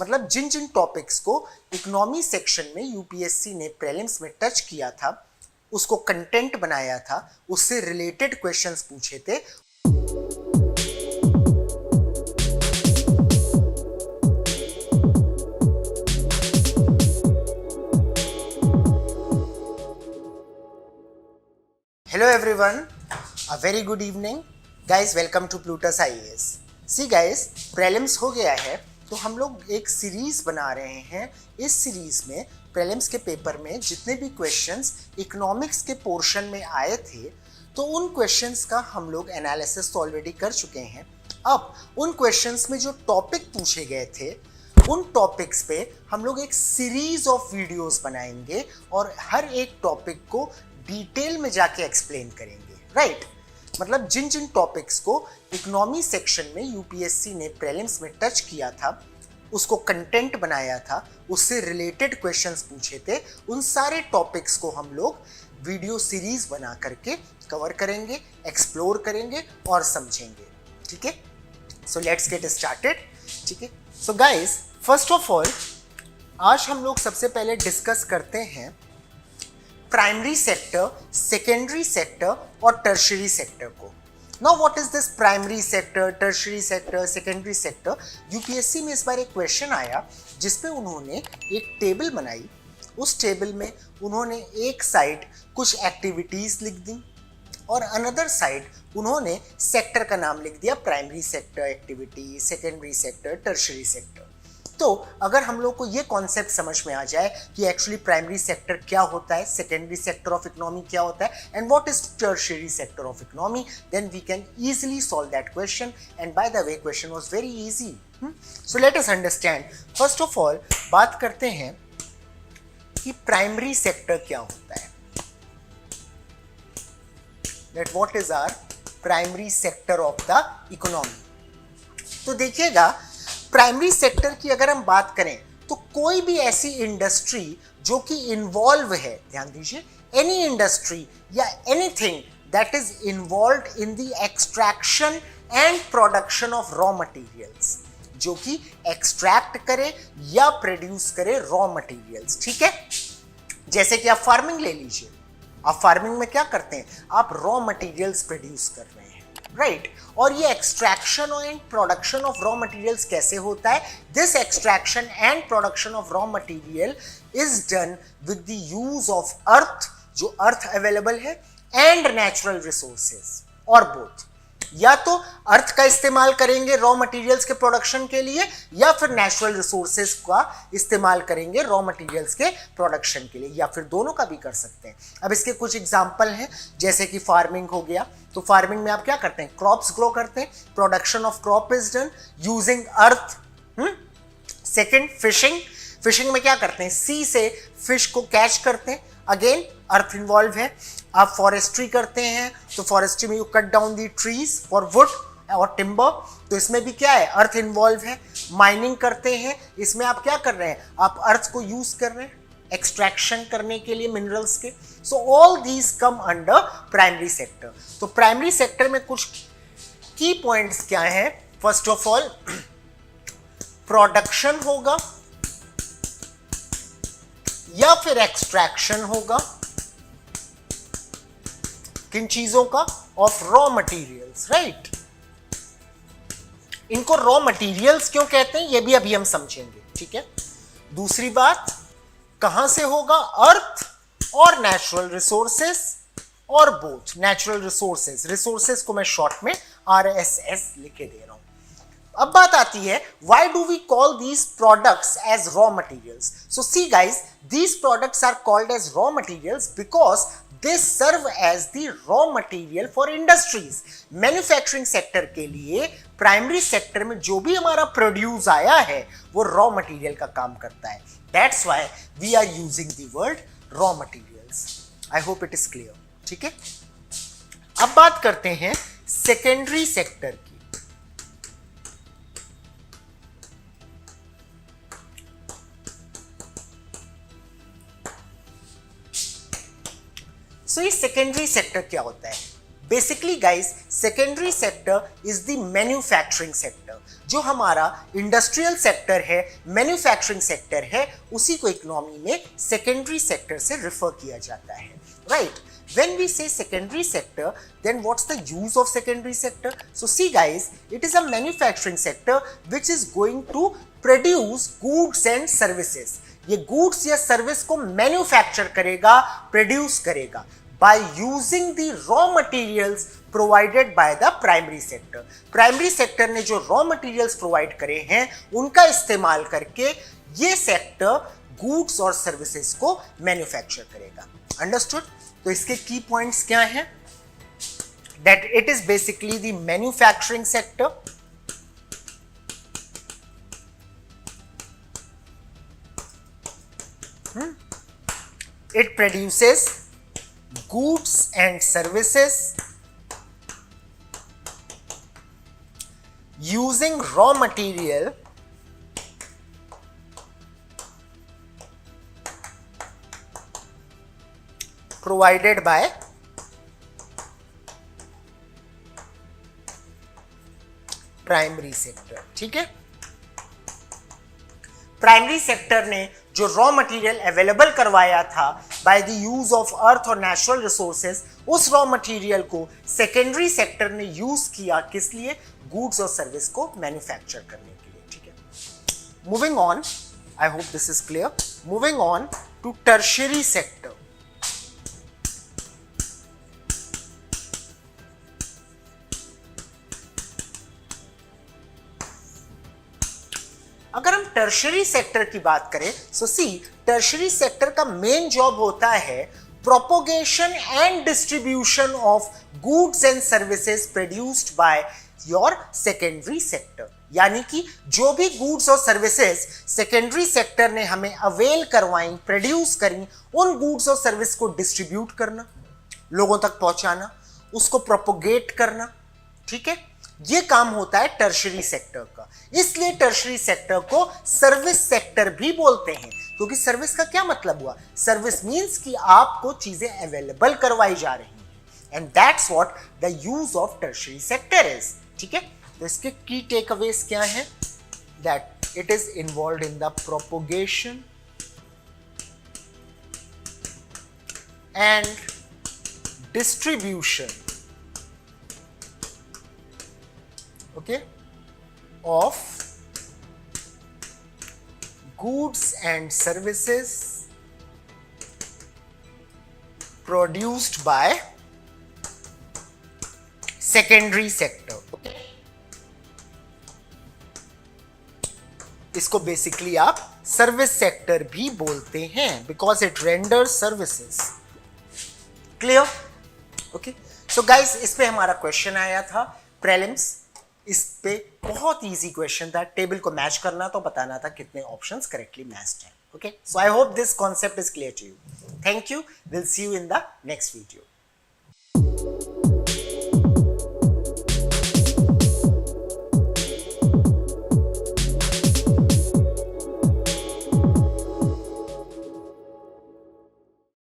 मतलब जिन जिन टॉपिक्स को economy section में यूपीएससी ने प्रीलिम्स में टच किया था, उसको कंटेंट बनाया था, उससे रिलेटेड क्वेश्चंस पूछे थे। Hello everyone, a very good evening. Guys, welcome to Plutus IAS. See guys, prelims हो गया है तो हम लोग एक सीरीज बना रहे हैं। इस सीरीज में प्रीलिम्स के पेपर में जितने भी क्वेश्चंस इकोनॉमिक्स के पोर्शन में आए थे तो उन क्वेश्चंस का हम लोग एनालिसिस तो ऑलरेडी कर चुके हैं। अब उन क्वेश्चंस में जो टॉपिक पूछे गए थे उन टॉपिक्स पे हम लोग एक सीरीज ऑफ वीडियोस बनाएंगे और हर एक टॉपिक को डिटेल में जाके एक्सप्लेन करेंगे, राइट? मतलब जिन जिन टॉपिक्स को इकोनॉमी सेक्शन में यूपीएससी ने प्रीलिम्स में टच किया था, उसको कंटेंट बनाया था, उससे रिलेटेड क्वेश्चंस पूछे थे, उन सारे टॉपिक्स को हम लोग वीडियो सीरीज बना करके कवर करेंगे, एक्सप्लोर करेंगे और समझेंगे, ठीक है? सो लेट्स गेट स्टार्टेड, ठीक है? So guys, first of all आज हम लोग सबसे पहले डिस्कस करते हैं प्राइमरी सेक्टर, सेकेंडरी सेक्टर और टर्शियरी सेक्टर को। Now what is this primary sector, tertiary sector, secondary sector? UPSC में इस बार एक क्वेश्चन आया जिसपे उन्होंने एक टेबल बनाई। उस टेबल में उन्होंने एक साइड कुछ एक्टिविटीज लिख दी और अनदर साइड उन्होंने सेक्टर का नाम लिख दिया, primary sector activity, secondary sector, tertiary sector. तो अगर हम लोग को ये कॉन्सेप्ट समझ में आ जाए कि एक्चुअली प्राइमरी सेक्टर क्या होता है, सेकेंडरी सेक्टर ऑफ इकोनॉमी क्या होता है and what is tertiary sector of economy, then we can easily solve that question. And by the way question was very easy. So let us understand. First of all बात करते हैं कि primary sector क्या होता है, that what is our primary sector of the economy. तो देखिएगा, primary sector की अगर हम बात करें तो कोई भी ऐसी इंडस्ट्री जो कि इन्वॉल्व है, ध्यान दीजिए, एनी इंडस्ट्री या anything that is involved in the extraction and production of raw materials, जो कि एक्सट्रैक्ट करे या प्रोड्यूस करे रॉ मटेरियल्स, ठीक है? जैसे कि आप फार्मिंग ले लीजिए। आप फार्मिंग में क्या करते हैं? आप रॉ मटेरियल्स प्रोड्यूस कर रहे हैं, राइट? और ये extraction and production of raw materials कैसे होता है? This extraction and production of raw material is done with the use of earth, जो अर्थ अवेलेबल है, एंड नेचुरल रिसोर्सेज, और बोथ। या तो अर्थ का इस्तेमाल करेंगे रॉ मटेरियल्स के प्रोडक्शन के लिए या फिर नेचुरल रिसोर्सेज का इस्तेमाल करेंगे रॉ मटेरियल्स के प्रोडक्शन के लिए, या फिर दोनों का भी कर सकते हैं। अब इसके कुछ एग्जांपल हैं, जैसे कि फार्मिंग हो गया। तो फार्मिंग में आप क्या करते हैं? क्रॉप्स ग्रो करते हैं, production of crop is done using earth. Second, fishing में क्या करते हैं? सी से फिश को कैच करते हैं, अगेन अर्थ इन्वॉल्व है। आप फॉरेस्ट्री करते हैं तो फॉरेस्ट्री में you cut down the trees for would और टिम्बर, तो इसमें भी क्या है? अर्थ इन्वॉल्व है। माइनिंग करते हैं, इसमें आप क्या कर रहे हैं? आप अर्थ को यूज कर रहे हैं एक्सट्रैक्शन करने के लिए मिनरल्स के। So all these come under primary sector. तो प्राइमरी सेक्टर में कुछ की पॉइंट्स क्या हैं? फर्स्ट ऑफ ऑल, प्रोडक्शन होगा या फिर एक्सट्रैक्शन होगा, किन चीजों का? Of raw materials, right? इनको रॉ मटेरियल्स क्यों कहते हैं ये भी अभी हम समझेंगे, ठीक है? दूसरी बात, कहां से होगा? अर्थ और नेचुरल रिसोर्सेस, और बोथ नेचुरल रिसोर्सेस को मैं शॉर्ट में RSS लिख के दे रहा हूं। अब बात आती है, why do we call these products as raw materials? So see guys, these products are called as raw materials because they serve as the raw material for industries. Manufacturing sector के लिए प्राइमरी सेक्टर में जो भी हमारा produce आया है वो raw material का काम करता है। That's why we are using the word raw materials. I hope it is clear, ठीक है? अब बात करते हैं सेकेंडरी सेक्टर की। सो ये सेकेंडरी सेक्टर क्या होता है? Basically guys, secondary sector is the manufacturing sector, जो हमारा इंडस्ट्रियल सेक्टर है, मैन्युफैक्चरिंग सेक्टर है, उसी को इकोनॉमी में सेकेंडरी सेक्टर से रेफर किया जाता है, right? When we say secondary sector, then what's the use of secondary sector? So see guys, it is a manufacturing sector which is going to produce goods and services. ये goods या service को manufacture करेगा, produce करेगा by using the raw materials provided by the primary sector. Primary sector ने जो raw materials provide करे हैं, उनका इस्तेमाल करके ये sector goods और services को manufacture करेगा. Understood? तो इसके की पॉइंट्स क्या हैं? That it is basically the manufacturing sector. It produces goods and services using raw material provided by primary sector. ठीक है, प्राइमरी सेक्टर ने जो रॉ मटेरियल अवेलेबल करवाया था by the use of earth और नेचुरल रिसोर्सेज, उस raw material को secondary sector ने यूज किया किस लिए? गुड्स और सर्विस को मैन्युफैक्चर करने के लिए. ठीक है, moving on, I hope this is clear. Moving on to tertiary sector. अगर हम टर्शरी सेक्टर की बात करें, सो सी, टर्शरी सेक्टर का मेन जॉब होता है propagation and distribution of goods and services produced by your secondary sector. यानी कि जो भी गुड्स और सर्विसेज सेकेंडरी सेक्टर ने हमें अवेल करवाई, प्रोड्यूस करी, उन गुड्स और सर्विस को डिस्ट्रीब्यूट करना, लोगों तक पहुंचाना, उसको प्रोपोगेट करना. ठीक है, ये काम होता है टर्शरी सेक्टर का. इसलिए टर्शरी सेक्टर को सर्विस सेक्टर भी बोलते हैं, क्योंकि सर्विस का क्या मतलब हुआ? सर्विस मींस कि आपको चीजें अवेलेबल करवाई जा रही हैं, and that's what the use of tertiary sector is. ठीक है, तो इसके की टेकअवेज क्या है? That it is involved in the propagation and distribution, okay, of goods and services produced by secondary sector. Okay, इसको बेसिकली आप सर्विस सेक्टर भी बोलते हैं because it renders services. Clear? Okay, so guys, इस पे हमारा क्वेश्चन आया था प्रीलिम्स. इस पे बहुत इजी क्वेश्चन था. टेबल को मैच करना तो बताना था कितने ऑप्शंस करेक्टली मैच्ड हैं. Okay, so I hope this concept is clear to you. Thank you. Will see you in the next video.